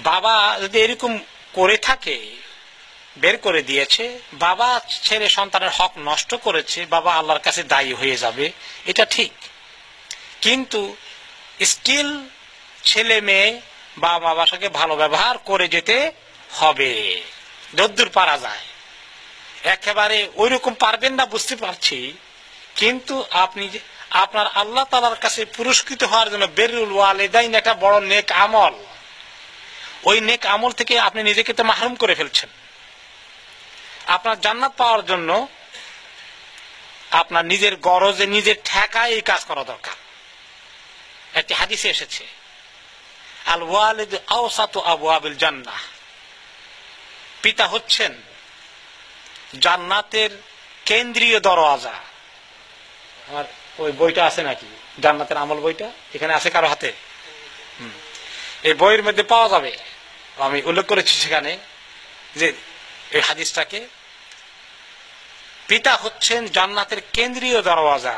বাবা যদি এরকম করে থাকে, বের করে দিয়েছে, বাবা ছেলে সন্তানের হক নষ্ট করেছে, বাবা আল্লাহর কাছে দায়ী হয়ে যাবে, এটা ঠিক। কিন্তু স্টিল ছেলে মেয়ে বাবা বাসাকে ভালো ব্যবহার করে যেতে হবে যতদূর পারা যায়। একেবারে ওইরকম পারবেন না বুঝতে পারছি, কিন্তু আপনি আপনার আল্লাহ তাআলার কাছে পুরস্কৃত হওয়ার জন্য বিররুল ওয়ালিদাইন একটা বড় নেক আমল, ওই নেক আমল থেকে আপনি নিজেকে তো মাহরুম করে ফেলছেন। আপনার জান্নাত পাওয়ার জন্য আপনার নিজের গরজে নিজের ঠেকায় এই কাজ করা দরকার। একটি হাদিসে এসেছে, আল ওয়ালিদ আওসাতু আবওয়াবিল জান্নাহ, পিতা হচ্ছেন জান্নাতের কেন্দ্রীয় দরওয়াজা। আমার ওই বইটা আছে নাকি, জান্নাতের আমল বইটা এখানে আছে কারো হাতে? এই বইয়ের মধ্যে পাওয়া যাবে। আমি উল্লেখ করেছি সেখানে যে এই হাদিসটাকে, পিতা হচ্ছেন জান্নাতের কেন্দ্রীয় দরওয়াজা।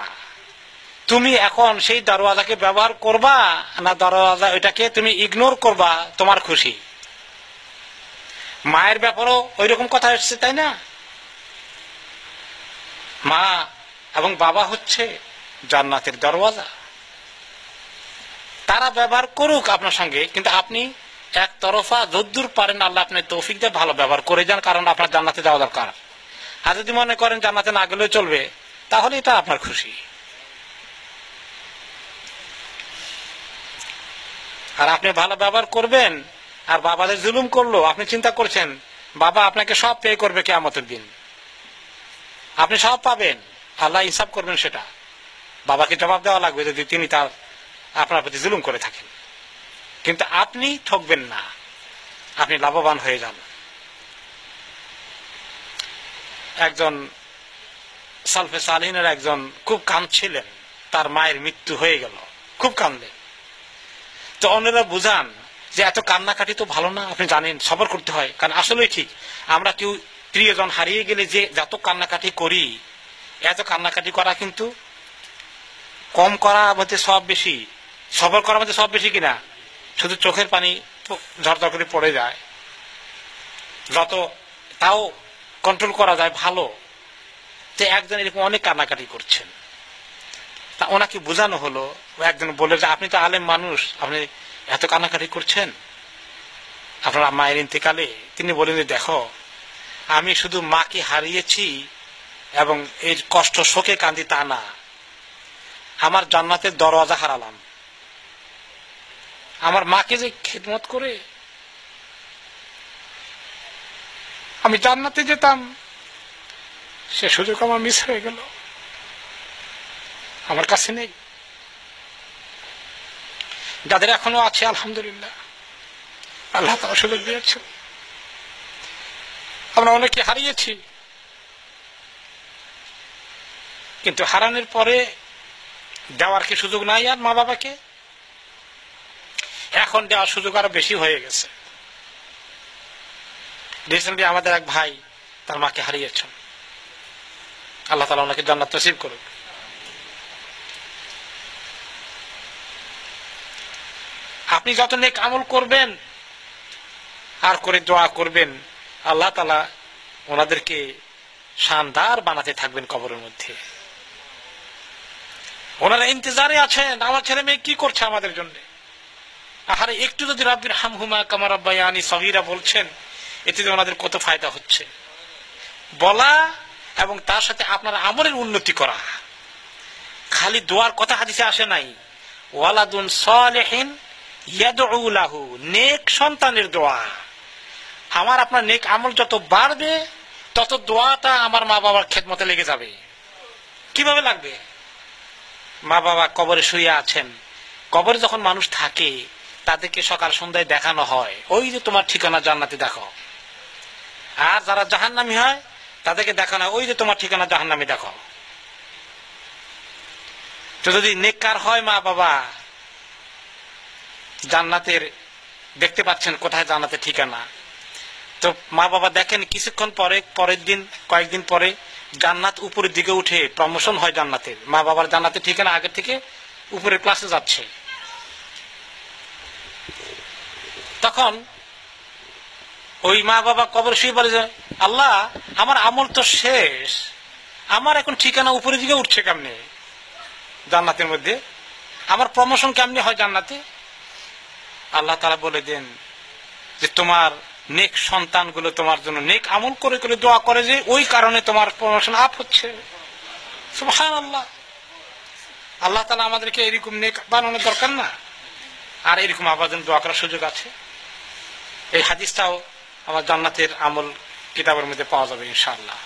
তুমি এখন সেই দরওয়াজাকে ব্যবহার করবা না দরওয়াজা ওইটাকে তুমি ইগনোর করবা তোমার খুশি? মায়ের ব্যাপারেও ওই রকম কথা এসছে, তাই না? মা এবং বাবা হচ্ছে জান্নাতের দরওয়াজা, তারা ব্যবহার করুক আপনার সঙ্গে, কিন্তু আপনি একতরফা যদ্দূর পারেন আল্লাহ আপনি তৌফিক দিয়ে ভালো ব্যবহার করে যান, কারণ আপনার জান্নাতে যাওয়া দরকার। আর যদি মনে করেন জান্নাতে না গেলেও চলবে, তাহলে এটা আপনার খুশি। আর আপনি ভালো ব্যবহার করবেন, আর বাবাদের জুলুম করলো, আপনি চিন্তা করছেন বাবা আপনাকে সব পে করবে কিয়ামতের দিন, আপনি সব পাবেন, আল্লাহ ইনসাফ করবেন, সেটা বাবাকে জবাব দেওয়া লাগবে যদি তিনি তার আপনার প্রতি জুলুম করে থাকেন। কিন্তু আপনি ঠকবেন না, আপনি লাভবান হয়ে যান। একজন সালফে সালিহিনের একজন খুব কাঁদছিলেন, তার মায়ের মৃত্যু হয়ে গেল, খুব কাঁদলেন। তো অন্যরা বুঝান যে এত কান্নাকাটি তো ভালো না, আপনি জানেন সবর করতে হয়। কারণ আসলেই ঠিক, আমরা কেউ প্রিয়জন হারিয়ে গেলে যে যত কান্নাকাটি করি, এত কান্নাকাটি করা কিন্তু কম করার মধ্যে সব বেশি, সবর করার মধ্যে সব বেশি কিনা, শুধু চোখের পানি ঝরঝর করে পড়ে যায়, যত তাও কন্ট্রোল করা যায় ভালো। তো একজন এরকম অনেক কান্নাকাটি করছেন, তা ওনাকে বোঝানো হলো, একজন বলে যে আপনি তো আলেম মানুষ, আপনি এত কান্নাকাটি করছেন আপনার মায়ের ইন্তেকালে। তিনি বলেন যে দেখো, আমি শুধু মাকে হারিয়েছি এবং এর কষ্ট শোকে কান্দি তা না, আমার জান্নাতের দরওয়াজা হারালাম। আমার মাকে যে খিদমত করে আমি জান্নাতে যেতাম, সে সুযোগ আমার মিস হয়ে গেল, আমার কাছে নেই। যাদের এখনো আছে আলহামদুলিল্লাহ, আল্লাহ তাআলা সুযোগ দিয়েছেন। আমরা অনেকে হারিয়েছি, কিন্তু হারানোর পরে দেওয়ার কি সুযোগ নাই আর মা বাবাকে? এখন দেওয়ার সুযোগ আরো বেশি হয়ে গেছে। রিসেন্টলি আমাদের এক ভাই তার মাকে হারিয়েছেন, আল্লাহ তাআলা ওনাকে জান্নাত নসিব করুক। আপনি যত নেক আমল করবেন আর করে দোয়া করবেন, আল্লাহ তাআলা ওনাদেরকে শানদার বানাতে থাকবেন কবরের মধ্যে। ওনারা ইন্তজারে আছেন আমার ছেলে মেয়ে কি করছে আমাদের জন্য। আহারে একটু যদি রাব্বির হামহুমা কামা রাব্বায়ানি সগীরা বলছেন, এতে ওনাদের কত ফায়দা হচ্ছে বলা, এবং তার সাথে আপনার আমলের উন্নতি করা। খালি দোয়ার কথা হাদিসে আসে নাই, ওয়ালাদুন সালিহিন ইয়াদউ লাহু, নেক সন্তানের দোয়া। আমার আপনার নেক আমল যত বাড়বে, তত দোয়াটা আমার মা বাবার খেদমতে লেগে যাবে। কিভাবে লাগবে? মা বাবা কবরে শুয়ে আছেন, কবরে যখন মানুষ থাকে তাদেরকে সকাল সন্ধ্যায় দেখানো হয়, ওই যে তোমার ঠিকানা জান্নাতে দেখো। আর যারা জাহান্নামী হয় তাদেরকে দেখানো হয়, ওই যে তোমার ঠিকানা জাহান্নামে দেখো। তো যদি নেককার হয় মা বাবা, জান্নাতের দেখতে পাচ্ছেন কোথায় জান্নাতের ঠিকানা, তো মা বাবা দেখেন কিছুক্ষণ পরে, পরের দিন কয়েকদিন পরে জান্নাত উপরের দিকে উঠে প্রমোশন হয় জান্নাতের, মা বাবার জান্নাতের ঠিকানা আগের থেকে উপরের ক্লাসে যাচ্ছে। তখন ওই মা বাবা কবর শুয়ে বলে যে আল্লাহ আমার আমল তো শেষ, আমার এখন ঠিকানা উপরের দিকে উঠছে কেমনে জান্নাতের মধ্যে, আমার প্রমোশন কেমনে হয় জান্নাতে? আল্লাহ তাআলা বলে দেন যে তোমার নেক সন্তানগুলো তোমার জন্য নেক আমল করে করে দোয়া করে, যে ওই কারণে তোমার প্রমোশন আপ হচ্ছে। সুবহানাল্লাহ। আল্লাহ তাআলা আমাদেরকে এরকম নেক বানানোর দরকার না? আর এরকম আবার দোয়া করার সুযোগ আছে। এই হাদিসটাও আমার জান্নাতের আমল কিতাবের মধ্যে পাওয়া যাবে ইনশাআল্লাহ।